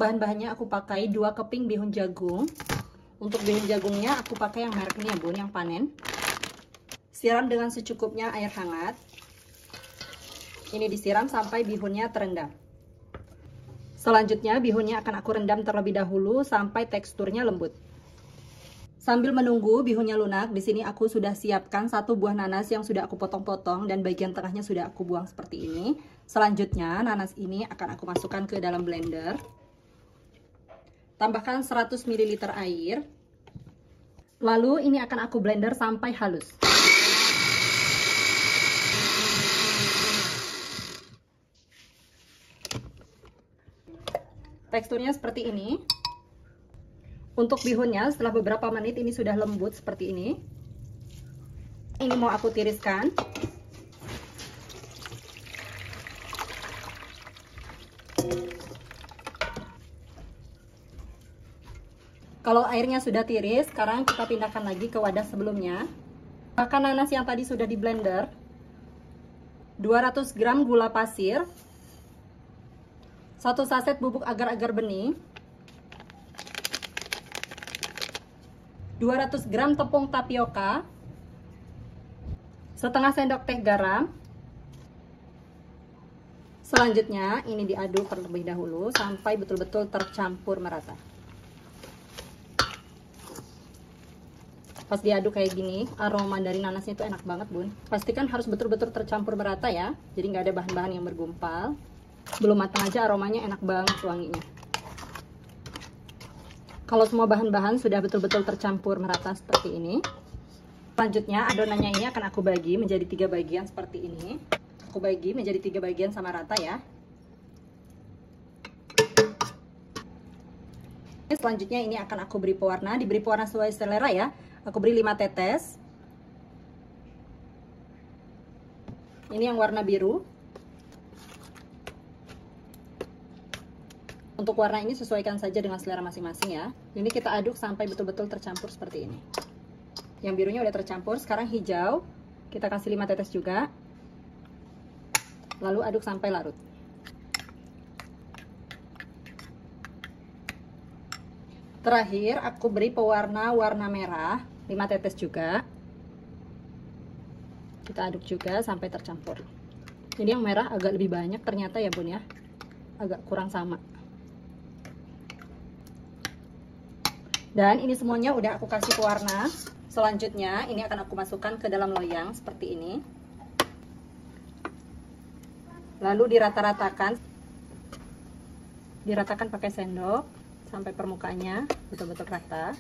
Bahan-bahannya aku pakai 2 keping bihun jagung. Untuk bihun jagungnya aku pakai yang merek ini ya bun, yang panen. Siram dengan secukupnya air hangat. Ini disiram sampai bihunnya terendam. Selanjutnya bihunnya akan aku rendam terlebih dahulu sampai teksturnya lembut. Sambil menunggu bihunnya lunak, di sini aku sudah siapkan 1 buah nanas yang sudah aku potong-potong dan bagian tengahnya sudah aku buang seperti ini. Selanjutnya nanas ini akan aku masukkan ke dalam blender. Tambahkan 100 ml air. Lalu ini akan aku blender sampai halus. Teksturnya seperti ini. Untuk bihunnya setelah beberapa menit ini sudah lembut seperti ini. Ini mau aku tiriskan. Kalau airnya sudah tiris, sekarang kita pindahkan lagi ke wadah sebelumnya. Bahkan nanas yang tadi sudah di blender. 200 gram gula pasir. 1 saset bubuk agar-agar bening. 200 gram tepung tapioka. Setengah sendok teh garam. Selanjutnya ini diaduk terlebih dahulu sampai betul-betul tercampur merata. Pas diaduk kayak gini, aroma dari nanasnya itu enak banget bun. Pastikan harus betul-betul tercampur merata ya, jadi nggak ada bahan-bahan yang bergumpal. Belum matang aja aromanya enak banget wanginya. Kalau semua bahan-bahan sudah betul-betul tercampur merata seperti ini, selanjutnya adonannya ini akan aku bagi menjadi 3 bagian seperti ini. Aku bagi menjadi 3 bagian sama rata ya. Selanjutnya ini akan aku beri pewarna, diberi pewarna sesuai selera ya. Aku beri 5 tetes. Ini yang warna biru. Untuk warna ini sesuaikan saja dengan selera masing-masing ya. Ini kita aduk sampai betul-betul tercampur seperti ini. Yang birunya udah tercampur, sekarang hijau. Kita kasih 5 tetes juga. Lalu aduk sampai larut. Terakhir aku beri pewarna warna merah, 5 tetes juga. Kita aduk juga sampai tercampur. Ini yang merah agak lebih banyak ternyata ya bun ya. Agak kurang sama. Dan ini semuanya udah aku kasih pewarna. Selanjutnya ini akan aku masukkan ke dalam loyang seperti ini. Lalu dirata-ratakan. Diratakan pakai sendok sampai permukaannya betul-betul rata.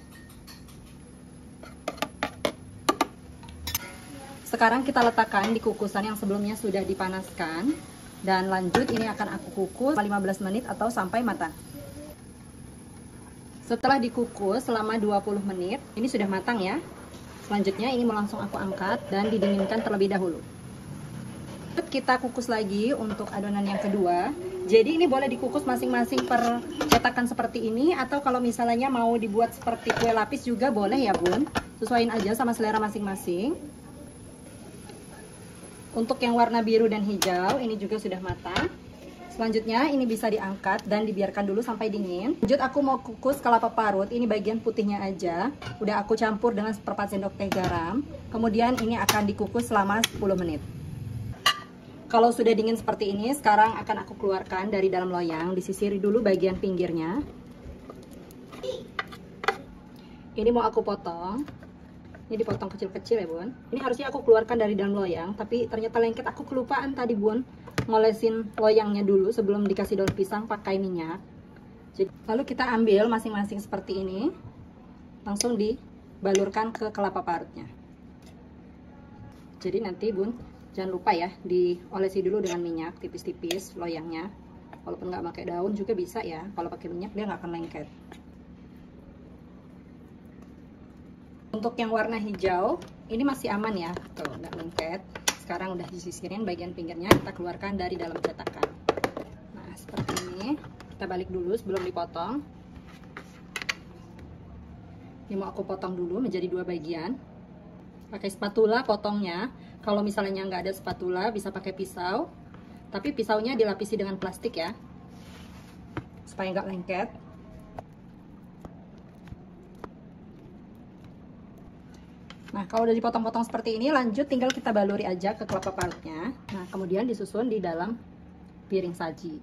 Sekarang kita letakkan di kukusan yang sebelumnya sudah dipanaskan. Dan lanjut ini akan aku kukus 15 menit atau sampai matang. Setelah dikukus selama 20 menit, ini sudah matang ya. Selanjutnya ini mau langsung aku angkat dan didinginkan terlebih dahulu. Kita kukus lagi untuk adonan yang kedua. Jadi ini boleh dikukus masing-masing per cetakan seperti ini, atau kalau misalnya mau dibuat seperti kue lapis juga boleh ya bun. Sesuaiin aja sama selera masing-masing. Untuk yang warna biru dan hijau ini juga sudah matang. Selanjutnya ini bisa diangkat dan dibiarkan dulu sampai dingin. Lanjut aku mau kukus kelapa parut. Ini bagian putihnya aja. Udah aku campur dengan 1/4 sendok teh garam. Kemudian ini akan dikukus selama 10 menit. Kalau sudah dingin seperti ini, sekarang akan aku keluarkan dari dalam loyang. Disisiri dulu bagian pinggirnya. Ini mau aku potong. Ini dipotong kecil-kecil ya bun. Ini harusnya aku keluarkan dari dalam loyang, tapi ternyata lengket. Aku kelupaan tadi bun, ngolesin loyangnya dulu sebelum dikasih daun pisang pakai minyak. Lalu kita ambil masing-masing seperti ini. Langsung dibalurkan ke kelapa parutnya. Jadi nanti bun, jangan lupa ya, diolesi dulu dengan minyak tipis-tipis loyangnya. Walaupun nggak pakai daun juga bisa ya. Kalau pakai minyak dia nggak akan lengket. Untuk yang warna hijau, ini masih aman ya, tuh nggak lengket. Sekarang udah disisirin bagian pinggirnya, kita keluarkan dari dalam cetakan. Nah seperti ini, kita balik dulu sebelum dipotong. Ini mau aku potong dulu menjadi 2 bagian. Pakai spatula potongnya. Kalau misalnya nggak ada spatula bisa pakai pisau, tapi pisaunya dilapisi dengan plastik ya. supaya nggak lengket. Nah, kalau udah dipotong-potong seperti ini, lanjut tinggal kita baluri aja ke kelapa parutnya. Nah, kemudian disusun di dalam piring saji.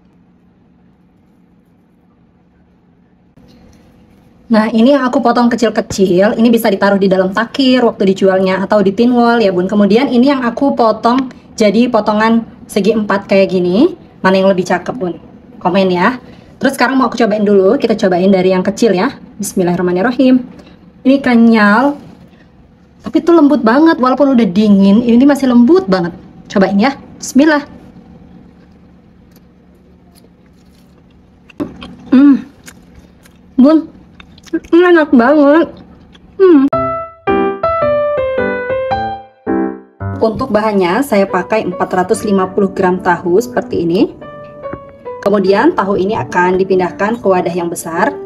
Nah, ini yang aku potong kecil-kecil. Ini bisa ditaruh di dalam takir waktu dijualnya atau di tin wall ya bun. Kemudian ini yang aku potong jadi potongan segi 4 kayak gini. Mana yang lebih cakep bun? Komen ya. Terus sekarang mau aku cobain dulu. Kita cobain dari yang kecil ya. Bismillahirrahmanirrahim. Ini kenyal, tapi itu lembut banget. Walaupun udah dingin, ini masih lembut banget. Cobain ya. Bismillah. Bun, enak banget. Untuk bahannya saya pakai 450 gram tahu seperti ini. Kemudian tahu ini akan dipindahkan ke wadah yang besar.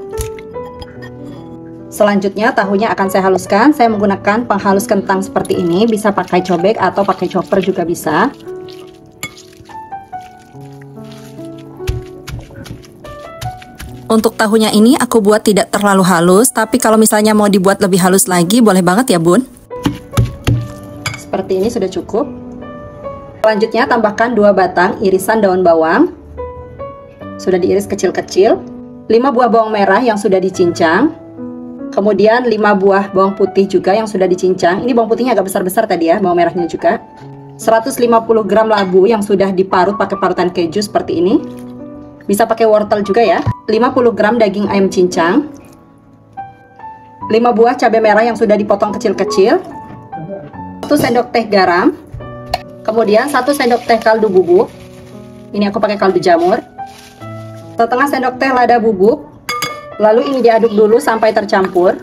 Selanjutnya tahunya akan saya haluskan. Saya menggunakan penghalus kentang seperti ini. Bisa pakai cobek atau pakai chopper juga bisa. Untuk tahunya ini aku buat tidak terlalu halus. Tapi kalau misalnya mau dibuat lebih halus lagi, boleh banget ya bun. Seperti ini sudah cukup. Selanjutnya tambahkan 2 batang irisan daun bawang. Sudah diiris kecil-kecil. 5 buah bawang merah yang sudah dicincang. Kemudian 5 buah bawang putih juga yang sudah dicincang. Ini bawang putihnya agak besar-besar tadi ya, bawang merahnya juga. 150 gram labu yang sudah diparut pakai parutan keju seperti ini. Bisa pakai wortel juga ya. 50 gram daging ayam cincang. 5 buah cabai merah yang sudah dipotong kecil-kecil. 1 sendok teh garam. Kemudian 1 sendok teh kaldu bubuk. Ini aku pakai kaldu jamur. Setengah sendok teh lada bubuk. Lalu ini diaduk dulu sampai tercampur.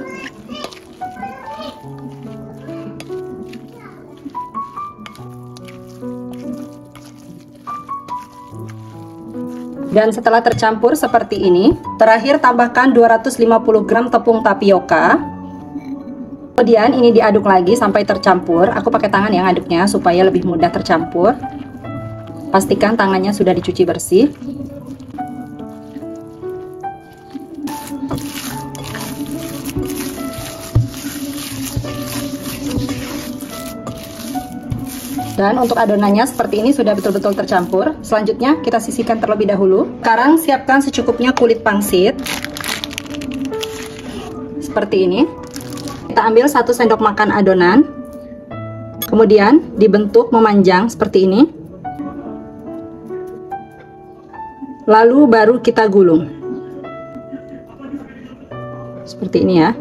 Dan setelah tercampur seperti ini, terakhir tambahkan 250 gram tepung tapioka. Kemudian ini diaduk lagi sampai tercampur. Aku pakai tangan yang aduknya supaya lebih mudah tercampur. Pastikan tangannya sudah dicuci bersih. Dan untuk adonannya seperti ini sudah betul-betul tercampur. Selanjutnya kita sisihkan terlebih dahulu. Sekarang siapkan secukupnya kulit pangsit. Seperti ini. Kita ambil 1 sendok makan adonan. Kemudian dibentuk memanjang seperti ini. Lalu baru kita gulung. Seperti ini ya.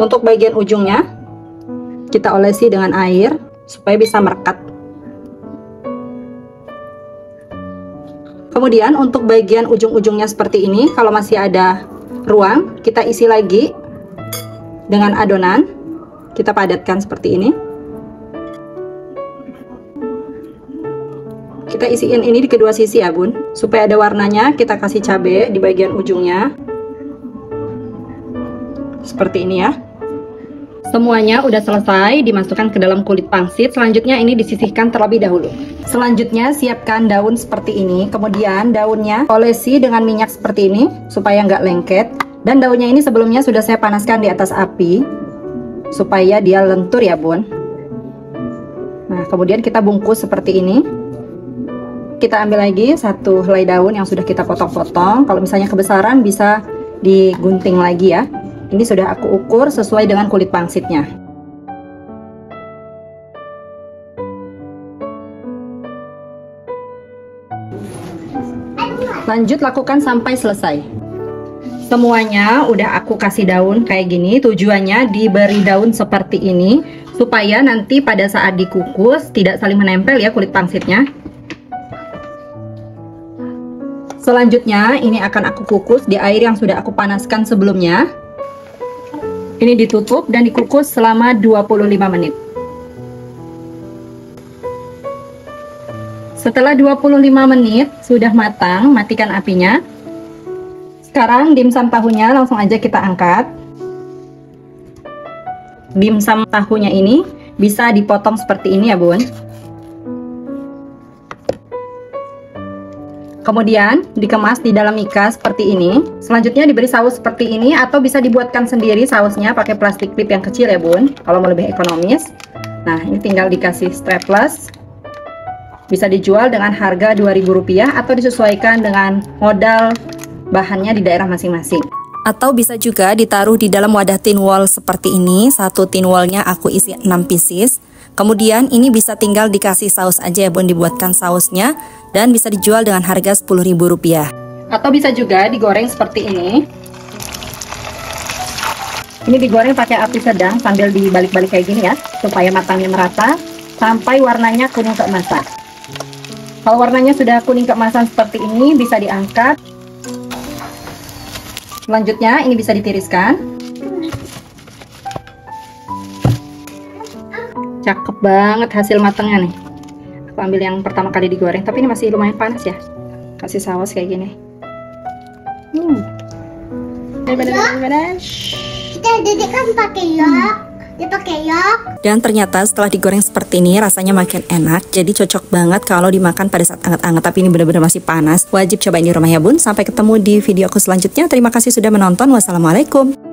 Untuk bagian ujungnya kita olesi dengan air supaya bisa merekat. Kemudian untuk bagian ujung-ujungnya seperti ini, kalau masih ada ruang, kita isi lagi dengan adonan. Kita padatkan seperti ini. Kita isiin ini di kedua sisi ya bun, supaya ada warnanya. Kita kasih cabai di bagian ujungnya. Seperti ini ya. Semuanya udah selesai, dimasukkan ke dalam kulit pangsit. Selanjutnya ini disisihkan terlebih dahulu. Selanjutnya siapkan daun seperti ini. Kemudian daunnya olesi dengan minyak seperti ini supaya nggak lengket. Dan daunnya ini sebelumnya sudah saya panaskan di atas api supaya dia lentur ya bun. Nah kemudian kita bungkus seperti ini. Kita ambil lagi 1 helai daun yang sudah kita potong-potong. Kalau misalnya kebesaran bisa digunting lagi ya. Ini sudah aku ukur sesuai dengan kulit pangsitnya. Lanjut lakukan sampai selesai. Semuanya udah aku kasih daun kayak gini. Tujuannya diberi daun seperti ini supaya nanti pada saat dikukus tidak saling menempel ya kulit pangsitnya. Selanjutnya ini akan aku kukus di air yang sudah aku panaskan sebelumnya. Ini ditutup dan dikukus selama 25 menit. Setelah 25 menit sudah matang, matikan apinya. Sekarang dimsum tahunya langsung aja kita angkat. Dimsum tahunya ini bisa dipotong seperti ini ya bun. Kemudian dikemas di dalam mika seperti ini. Selanjutnya diberi saus seperti ini, atau bisa dibuatkan sendiri sausnya pakai plastik clip yang kecil ya bun, kalau mau lebih ekonomis. Nah, ini tinggal dikasih strapless. Bisa dijual dengan harga Rp2.000 atau disesuaikan dengan modal bahannya di daerah masing-masing. Atau bisa juga ditaruh di dalam wadah tin wall seperti ini. Satu tin wallnya aku isi 6 pieces. Kemudian ini bisa tinggal dikasih saus aja ya bun, dibuatkan sausnya, dan bisa dijual dengan harga Rp10.000. Atau bisa juga digoreng seperti ini. Ini digoreng pakai api sedang sambil dibalik-balik kayak gini ya, supaya matangnya merata sampai warnanya kuning keemasan. Kalau warnanya sudah kuning keemasan seperti ini, bisa diangkat. Selanjutnya ini bisa ditiriskan. Cakep banget hasil matangnya nih. Aku ambil yang pertama kali digoreng, tapi ini masih lumayan panas ya. Kasih saus kayak gini. Jadi kan pakai yok, dipakai yok. Dan ternyata setelah digoreng seperti ini rasanya makin enak. Jadi cocok banget kalau dimakan pada saat anget-anget. Tapi ini benar-benar masih panas. Wajib cobain di rumah ya bun. Sampai ketemu di video aku selanjutnya. Terima kasih sudah menonton. Wassalamualaikum.